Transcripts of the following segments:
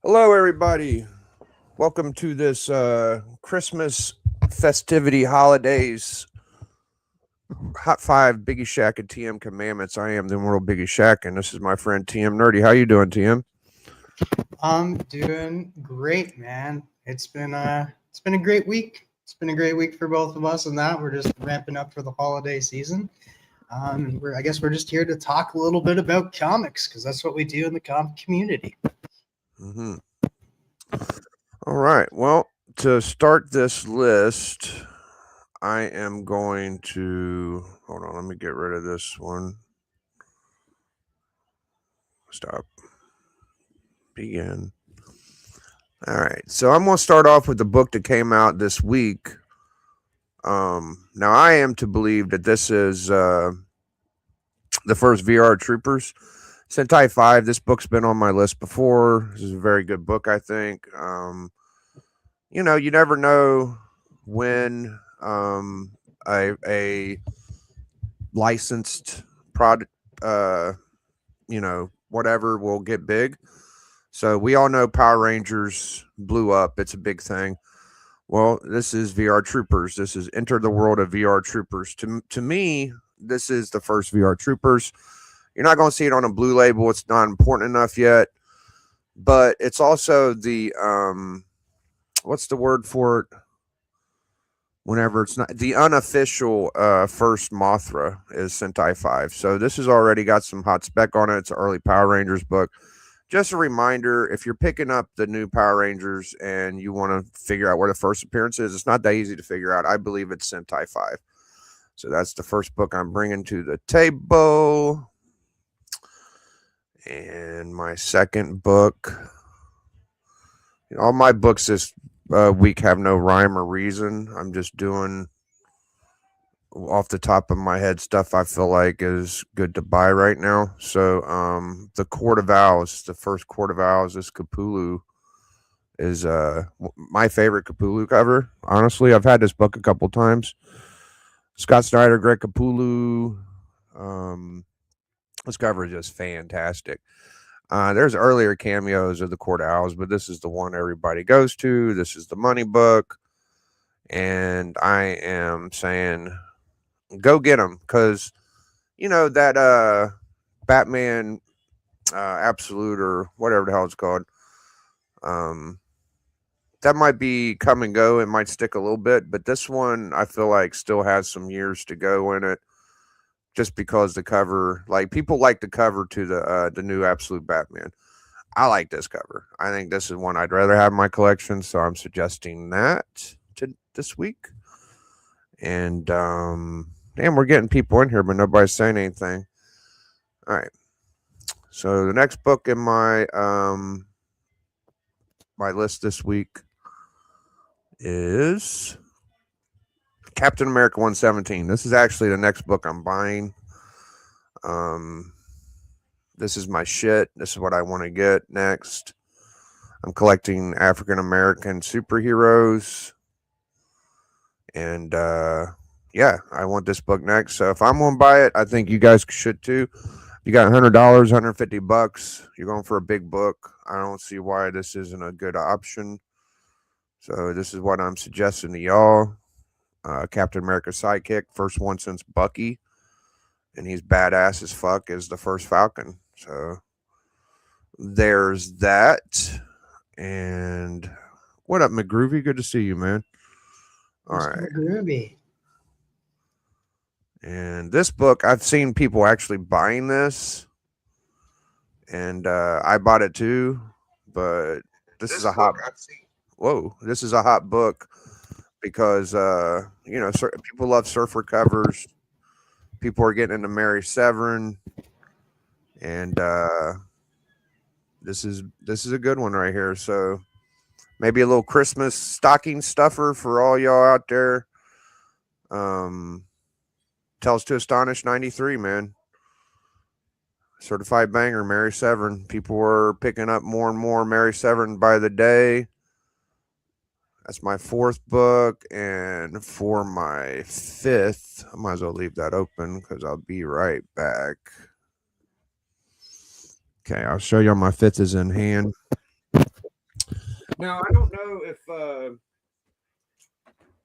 Hello, everybody. Welcome to this Christmas festivity holidays. Hot five Biggie Shack and TM commandments. I am the immortal Biggie Shack, and this is my friend TM Nerdy. How you doing, TM? I'm doing great, man. It's been a great week. It's been a great week for both of us, and that we're just ramping up for the holiday season. I guess we're just here to talk a little bit about comics because that's what we do in the comic community. Mm-hmm. All right. Well, to start this list, I am going to hold on. Let me get rid of this one. Stop. Begin. All right. So I'm going to start off with the book that came out this week. Now I am to believe that this is the first VR Troopers. Sentai 5, this book's been on my list before. This is a very good book, I think. You never know when a licensed product, whatever will get big. So we all know Power Rangers blew up. It's a big thing. Well, this is VR Troopers. This is Enter the World of VR Troopers. To me, this is the first VR Troopers. You're not going to see it on a blue label. It's not important enough yet. But it's also the what's the word for it? Whenever it's not the unofficial first Mothra is Sentai 5. So this has already got some hot spec on it. It's an early Power Rangers book. Just a reminder, if you're picking up the new Power Rangers and you want to figure out where the first appearance is, it's not that easy to figure out. I believe it's Sentai 5. So that's the first book I'm bringing to the table. And my second book, all my books this week have no rhyme or reason. I'm just doing off the top of my head stuff I feel like is good to buy right now. So the Court of Owls, the first Court of Owls, this Cthulhu is my favorite Cthulhu cover. Honestly, I've had this book a couple times. Scott Snyder, Greg Capullo. This cover is just fantastic. There's earlier cameos of the Court of Owls, but this is the one everybody goes to. This is the money book. And I am saying go get them because, that Batman Absolute or whatever the hell it's called, that might be come and go. It might stick a little bit, but this one I feel like still has some years to go in it. Just because the cover, like people like the cover to the new Absolute Batman. I like this cover. I think this is one I'd rather have in my collection, so I'm suggesting that to this week. And damn, we're getting people in here, but nobody's saying anything. All right. So the next book in my my list this week is Captain America 117. This is actually the next book I'm buying. This is my shit. This is what I want to get next. I'm collecting African American superheroes. And yeah, I want this book next. So if I'm going to buy it, I think you guys should too. You got $100, $150. You're going for a big book. I don't see why this isn't a good option. So this is what I'm suggesting to y'all. Captain America's sidekick, first one since Bucky, and he's badass as fuck as the first Falcon. So there's that. And what up, McGroovy? Good to see you, man. All right. Groovy. And this book, I've seen people actually buying this, and I bought it too. But this is a hot. Whoa, this is a hot book because people love surfer covers. People are getting into Mary Severin, and this is a good one right here. So maybe a little Christmas stocking stuffer for all y'all out there. Tells to Astonish 93, man. Certified banger, Mary Severin. People were picking up more and more Mary Severin by the day. That's my fourth book. And for my fifth, I might as well leave that open because I'll be right back. Okay, I'll show you my fifth is in hand. Now I don't know if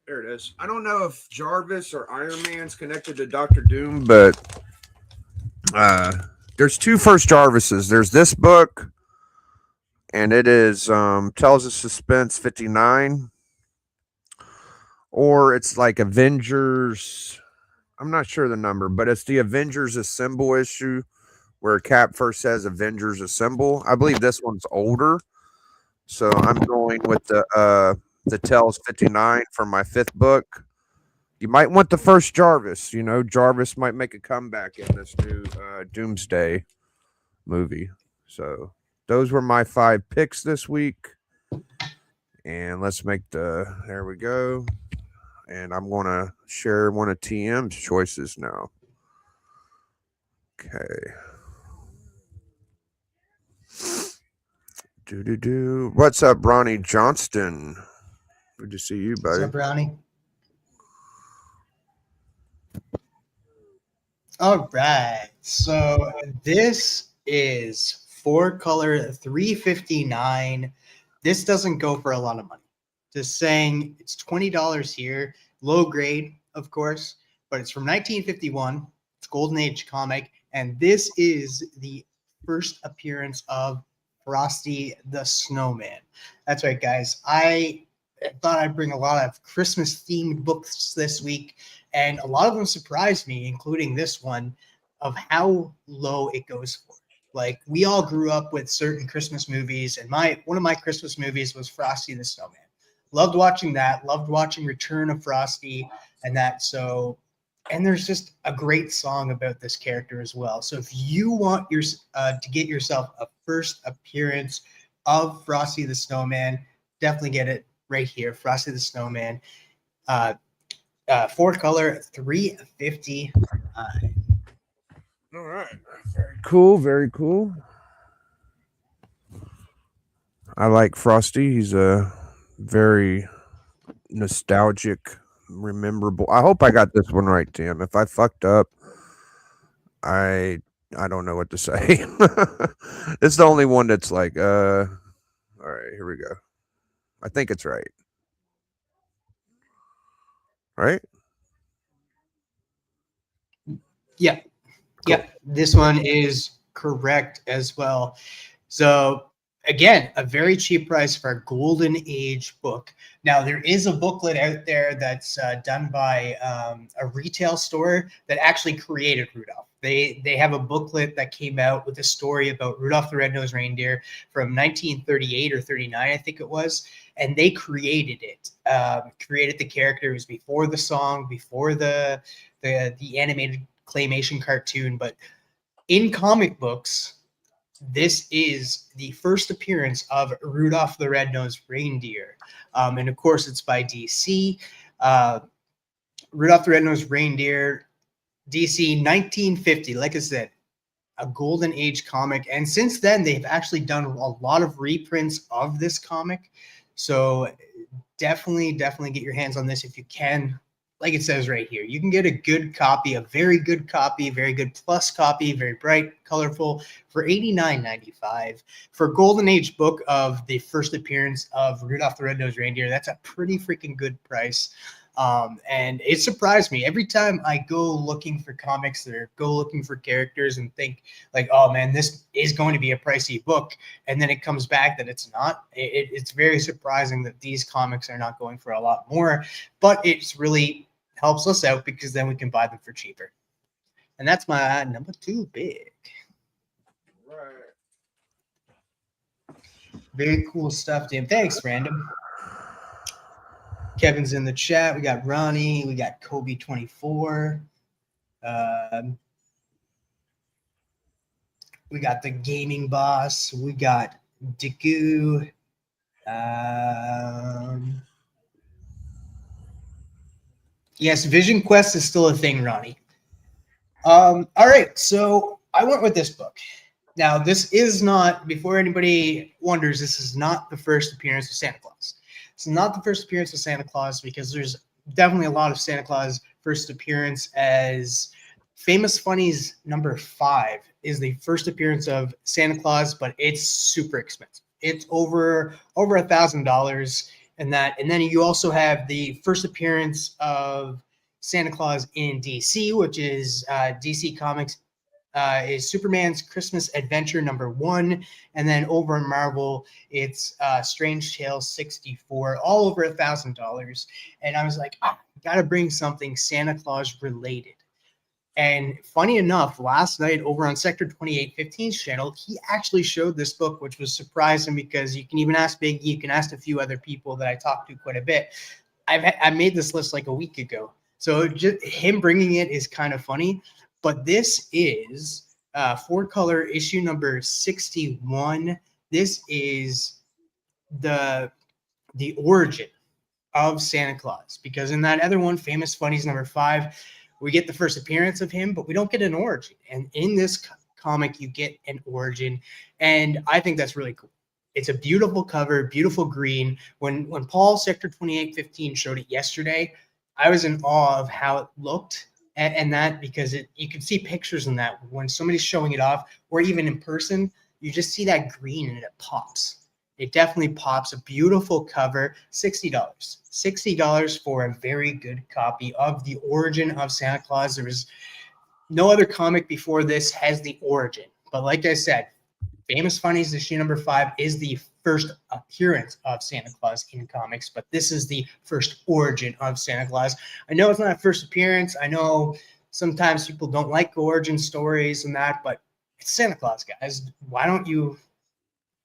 there it is. I don't know if Jarvis or Iron Man's connected to Doctor Doom, but uh, there's two first Jarvises. There's this book, and it is Tells of Suspense 59, or it's like Avengers. I'm not sure the number, but it's the Avengers Assemble issue where Cap first says Avengers Assemble. I believe this one's older, so I'm going with the Tells 59 for my fifth book. You might want the first Jarvis. You know, Jarvis might make a comeback in this new Doomsday movie. So those were my 5 picks this week. And let's make there we go. And I'm going to share one of TM's choices now. Okay. What's up, Ronnie Johnston? Good to see you, buddy. What's up, Ronnie? All right. So this is 4-color 359. This doesn't go for a lot of money. Just saying it's $20 here. Low grade, of course, but it's from 1951. It's Golden Age comic. And this is the first appearance of Frosty the Snowman. That's right, guys. I thought I'd bring a lot of Christmas-themed books this week, and a lot of them surprised me, including this one, of how low it goes for. Like, we all grew up with certain Christmas movies, and one of my Christmas movies was Frosty the Snowman. Loved watching that. Loved watching Return of Frosty and that. So, and there's just a great song about this character as well. So if you want your to get yourself a first appearance of Frosty the Snowman, definitely get it right here. Frosty the Snowman, 4-color 350. All right. Very cool. Very cool. I like Frosty. He's a very nostalgic, rememberable. I hope I got this one right, Tim. If I fucked up, I don't know what to say. It's the only one that's like, all right, here we go. I think it's right. Right? Yeah. Cool. Yeah. This one is correct as well. So again, a very cheap price for a Golden Age book. Now, there is a booklet out there that's done by a retail store that actually created Rudolph. They have a booklet that came out with a story about Rudolph the Red-Nosed Reindeer from 1938 or 39, I think it was, and they created it. Created the character. It was before the song, before the animated claymation cartoon, but in comic books, this is the first appearance of Rudolph the Red-Nosed Reindeer. And of course, it's by DC. Rudolph the Red-Nosed Reindeer, DC 1950, like I said, a Golden Age comic. And since then, they've actually done a lot of reprints of this comic. So definitely get your hands on this if you can. Like it says right here, you can get a good copy, a very good copy, very good plus copy, very bright, colorful, for $89.95. For Golden Age book of the first appearance of Rudolph the Red-Nosed Reindeer, that's a pretty freaking good price. And it surprised me every time I go looking for comics or go looking for characters and think like, oh man, this is going to be a pricey book. And then it comes back that it's not. It's very surprising that these comics are not going for a lot more, but it's really helps us out because then we can buy them for cheaper. And that's my number 2 big. Right. Very cool stuff, Tim. Thanks, Random. Kevin's in the chat. We got Ronnie. We got Kobe24. We got the Gaming Boss. We got Deku. Yes, Vision Quest is still a thing, Ronnie. All right, so I went with this book. Now, this is not, before anybody wonders, this is not the first appearance of Santa Claus. It's not the first appearance of Santa Claus because there's definitely a lot of Santa Claus first appearance, as Famous Funnies number 5 is the first appearance of Santa Claus, but it's super expensive. It's over $1,000 and that. And then you also have the first appearance of Santa Claus in DC, which is DC Comics is Superman's Christmas Adventure #1, and then over in Marvel, it's Strange Tales 64, all over $1,000. And I was like, gotta bring something Santa Claus related. And funny enough, last night over on Sector 2815's channel, he actually showed this book, which was surprising because you can even ask Biggie, you can ask a few other people that I talked to quite a bit. I made this list like a week ago, so just him bringing it is kind of funny. But this is 4-color issue number 61. This is the origin of Santa Claus, because in that other one, Famous Funnies #5, we get the first appearance of him, but we don't get an origin. And in this comic, you get an origin, and I think that's really cool. It's a beautiful cover, beautiful green. When Paul Sector 2815 showed it yesterday, I was in awe of how it looked. And that because you can see pictures in that when somebody's showing it off, or even in person, you just see that green and it pops. It definitely pops. A beautiful cover, $60. $60 for a very good copy of the origin of Santa Claus. There was no other comic before this has the origin. But like I said, Famous Funnies issue #5 is the first appearance of Santa Claus in comics, but this is the first origin of Santa Claus. I know it's not a first appearance. I know sometimes people don't like origin stories and that, but it's Santa Claus, guys. Why don't you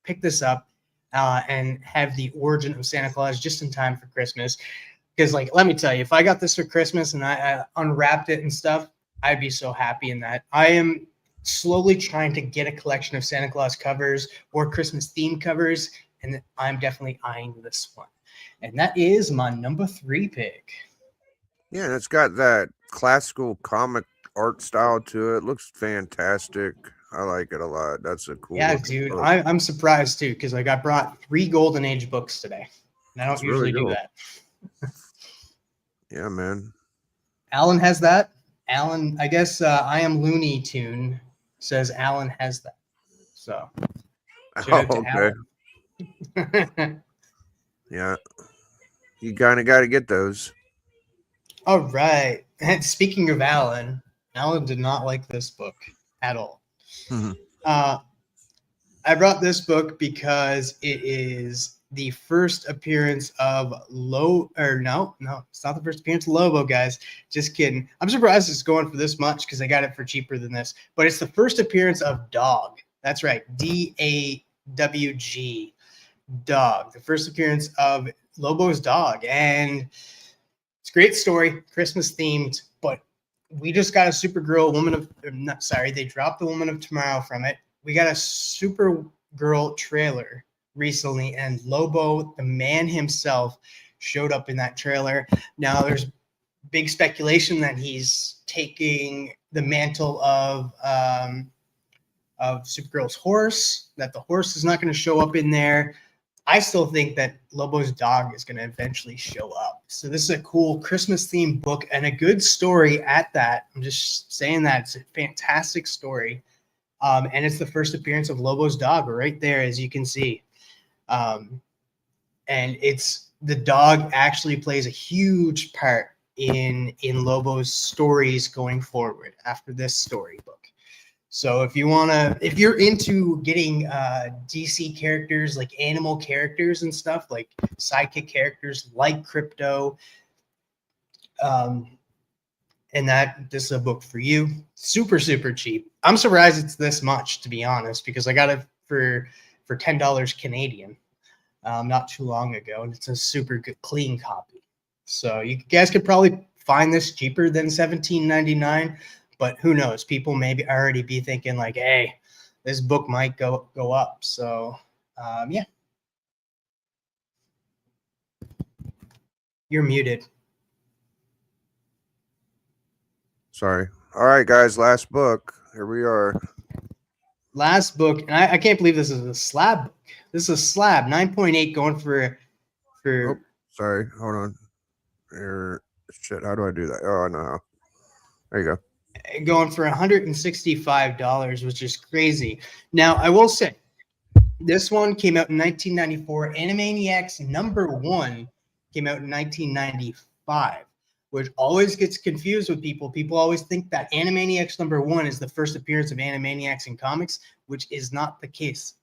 pick this up and have the origin of Santa Claus just in time for Christmas? Because, like, let me tell you, if I got this for Christmas and I unwrapped it and stuff, I'd be so happy in that. I am slowly trying to get a collection of Santa Claus covers or Christmas themed covers, and I'm definitely eyeing this one. And that is my #3 pick. Yeah, and it's got that classical comic art style to it. Looks fantastic. I like it a lot. That's a cool. Yeah, dude, I'm surprised too, because like I brought 3 Golden Age books today, and I don't usually do that. Yeah, man. Alan has that. Alan, I guess I Am Looney Tune says Alan has that. So, shout out to Alan. Yeah, you kind of got to get those. All right. And speaking of Alan did not like this book at all. I brought this book because it is the first appearance of no, it's not the first appearance of Lobo, guys. Just kidding. I'm surprised it's going for this much because I got it for cheaper than this. But it's the first appearance of Dog. That's right, DAWG, Dog. The first appearance of Lobo's dog, and it's a great story, Christmas themed. But we just got a Supergirl they dropped the Woman of Tomorrow from it. We got a Supergirl trailer recently, and Lobo, the man himself, showed up in that trailer. Now there's big speculation that he's taking the mantle of Supergirl's horse, that the horse is not going to show up in there. I still think that Lobo's dog is going to eventually show up. So this is a cool Christmas themed book and a good story at that. I'm just saying that it's a fantastic story. And it's the first appearance of Lobo's dog right there, as you can see. And it's the dog actually plays a huge part in Lobo's stories going forward after this storybook. So if you're into getting DC characters, like animal characters and stuff, like sidekick characters like Crypto, and this is a book for you. Super, super cheap. I'm surprised it's this much, to be honest, because I got it for $10 Canadian not too long ago, and it's a super good, clean copy. So you guys could probably find this cheaper than $17.99, but who knows? People maybe already be thinking like, hey, this book might go up. So yeah. You're muted. Sorry. All right, guys, last book. Here we are. Last book, and I can't believe this is a slab book. This is a slab, 9.8, going for. Oh, sorry, hold on. Shit, how do I do that? Oh, I know how. There you go. Going for $165, which is crazy. Now, I will say, This one came out in 1994. Animaniacs #1 came out in 1995, which always gets confused with people. People always think that Animaniacs #1 is the first appearance of Animaniacs in comics, which is not the case.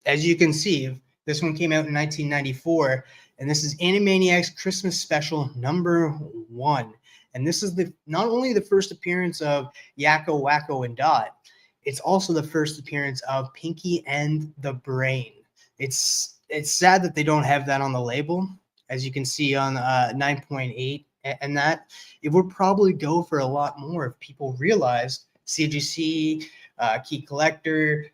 As you can see, this one came out in 1994, and this is Animaniacs Christmas Special #1. And this is not only the first appearance of Yakko, Wacko, and Dot, it's also the first appearance of Pinky and the Brain. It's sad that they don't have that on the label, as you can see on 9.8, and that it would probably go for a lot more if people realized CGC, Key Collector,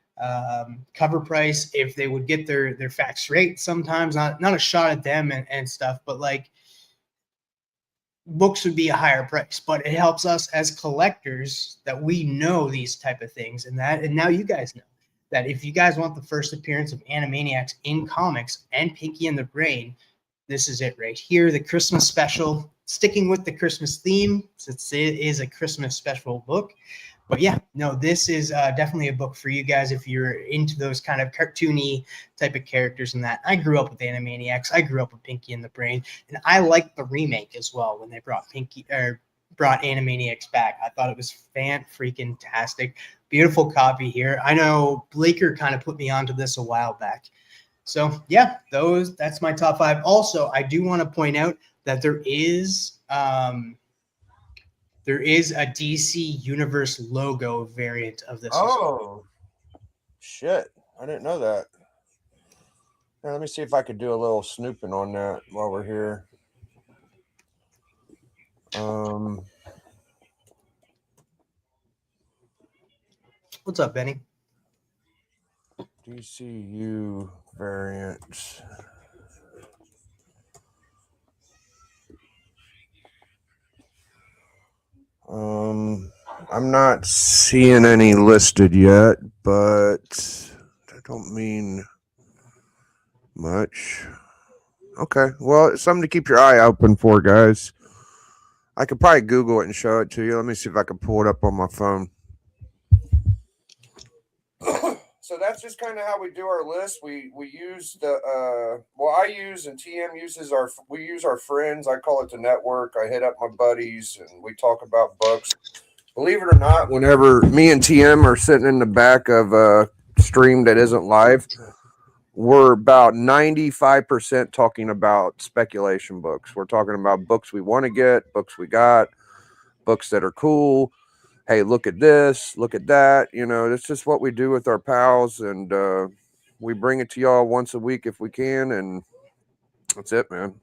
cover price, if they would get their facts straight. Sometimes not a shot at them and stuff, but like books would be a higher price, but it helps us as collectors that we know these type of things, and now you guys know that if you guys want the first appearance of Animaniacs in comics and Pinky and the Brain, this is it right here, the Christmas special, sticking with the Christmas theme since it is a Christmas special book. But yeah, no, this is definitely a book for you guys if you're into those kind of cartoony type of characters and that. I grew up with Animaniacs. I grew up with Pinky and the Brain, and I liked the remake as well when they brought Animaniacs back. I thought it was fan-freaking-tastic. Beautiful copy here. I know Blaker kind of put me onto this a while back. So yeah, that's my top 5. Also, I do want to point out that there is a DC Universe logo variant of this. Oh, shit. I didn't know that. Now, let me see if I could do a little snooping on that while we're here. What's up, Benny? DCU variants. I'm not seeing any listed yet, but that don't mean much. Okay, well, it's something to keep your eye open for, guys. I could probably Google it and show it to you. Let me see if I can pull it up on my phone. So that's just kind of how we do our list. We use the I use and TM uses we use our friends. I call it the network. I hit up my buddies and we talk about books. Believe it or not, whenever me and TM are sitting in the back of a stream that isn't live, we're about 95% talking about speculation books. We're talking about books we want to get, books we got, books that are cool. Hey, look at this, look at that. You know, that's just what we do with our pals, and we bring it to y'all once a week if we can, and that's it, man.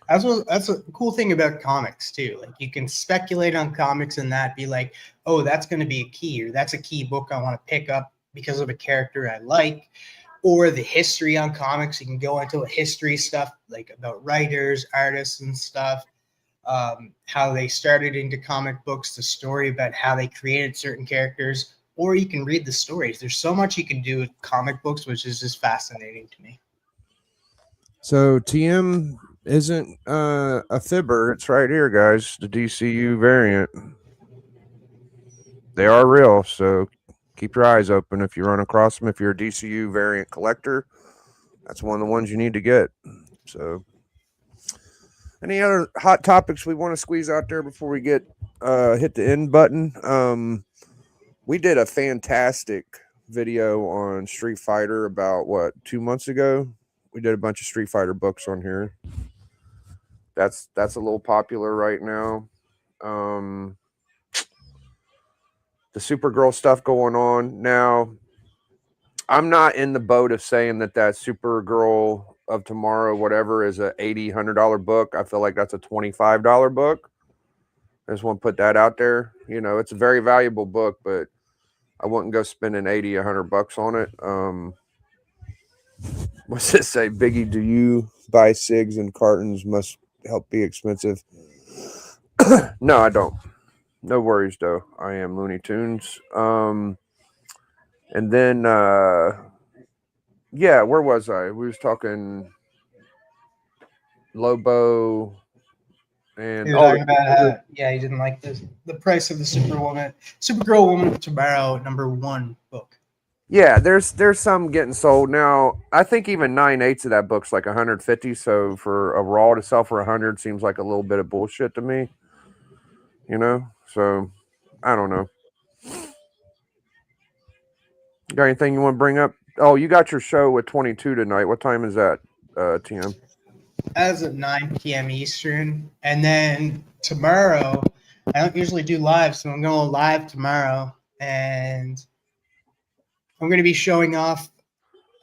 That's a cool thing about comics too. Like you can speculate on comics and that be like, oh, that's going to be a key, or that's a key book I want to pick up because of a character I like, or the history on comics. You can go into a history stuff like about writers, artists, and stuff. How they started into comic books, the story about how they created certain characters, or you can read the stories. There's so much you can do with comic books, which is just fascinating to me. So TM isn't a fibber. It's right here, guys. The DCU variant. They are real, so keep your eyes open if you run across them. If you're a DCU variant collector, that's one of the ones you need to get. So any other hot topics we want to squeeze out there before we get hit the end button? We did a fantastic video on Street Fighter about 2 months ago. We did a bunch of Street Fighter books on here. That's a little popular right now. The Supergirl stuff going on now. I'm not in the boat of saying that Supergirl of Tomorrow, whatever, is a $80-$100 book. I feel like that's a $25 book. I just want to put that out there. You know, it's a very valuable book, but I wouldn't go spending $80-$100 on it. What's it say? Biggie, do you buy cigs and cartons must help be expensive? No, I don't. No worries, though. I am Looney Tunes. And then, yeah, where was I? We was talking Lobo and talking about he didn't like the price of the Supergirl Woman of Tomorrow #1 book. Yeah, there's some getting sold now. I think even 9/8 of that book's like 150. So for a raw to sell for 100 seems like a little bit of bullshit to me. So I don't know. Got anything you want to bring up? Oh, you got your show with 22 tonight. What time is that, TM? As at 9 p.m. Eastern. And then tomorrow, I don't usually do live, so I'm going live tomorrow. And I'm going to be showing off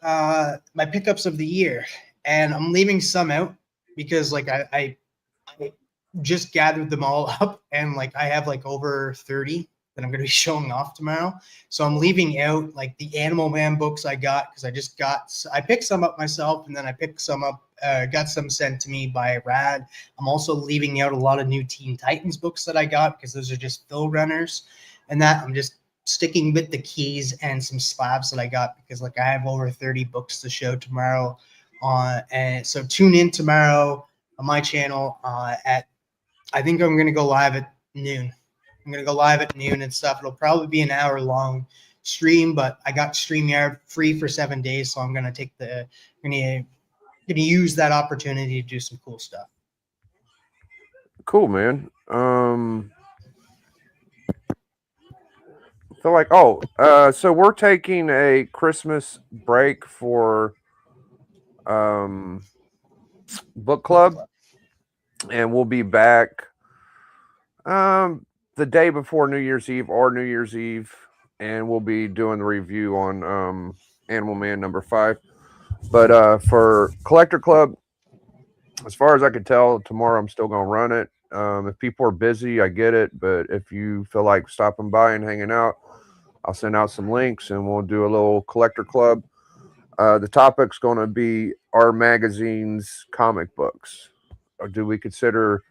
my pickups of the year. And I'm leaving some out because, like, I just gathered them all up. And, like, I have, like, over 30 that I'm going to be showing off tomorrow. So I'm leaving out, like, the Animal Man books I got because I picked some up myself, and then I picked some up, got some sent to me by Rad. I'm also leaving out a lot of new Teen Titans books that I got because those are just fill runners. And that I'm just sticking with the keys and some slabs that I got because, like, I have over 30 books to show tomorrow. And so tune in tomorrow on my channel I think I'm going to go live at noon. I'm going to go live at noon and stuff. It'll probably be an hour long stream, but I got StreamYard free for 7 days, so I'm going to use that opportunity to do some cool stuff. Cool, man. So like, so we're taking a Christmas break for book club, and we'll be back the day before New Year's Eve or New Year's Eve, and we'll be doing the review on Animal Man #5. But for Collector Club, as far as I can tell, tomorrow I'm still gonna run it. If people are busy, I get it, but if you feel like stopping by and hanging out, I'll send out some links and we'll do a little Collector Club. The topic's going to be our magazine's comic books. Or do we consider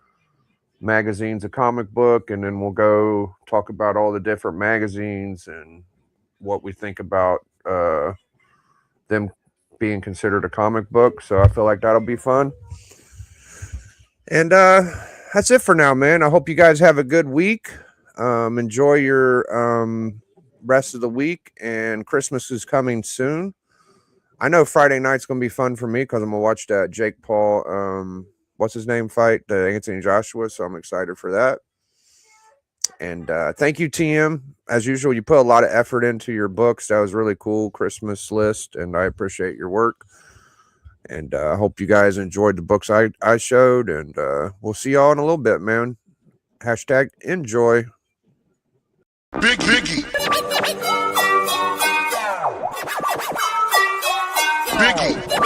magazines a comic book? And then we'll go talk about all the different magazines and what we think about them being considered a comic book. So I feel like that'll be fun. And that's it for now, man. I hope you guys have a good week. Enjoy your rest of the week, and Christmas is coming soon. I know Friday night's gonna be fun for me because I'm gonna watch that Jake Paul, what's his name fight, the Anthony Joshua. So I'm excited for that. And thank you, TM. As usual, you put a lot of effort into your books. That was really cool Christmas list, and I appreciate your work. And I hope you guys enjoyed the books I showed. And we'll see y'all in a little bit, man. Hashtag enjoy. Biggie. Biggie.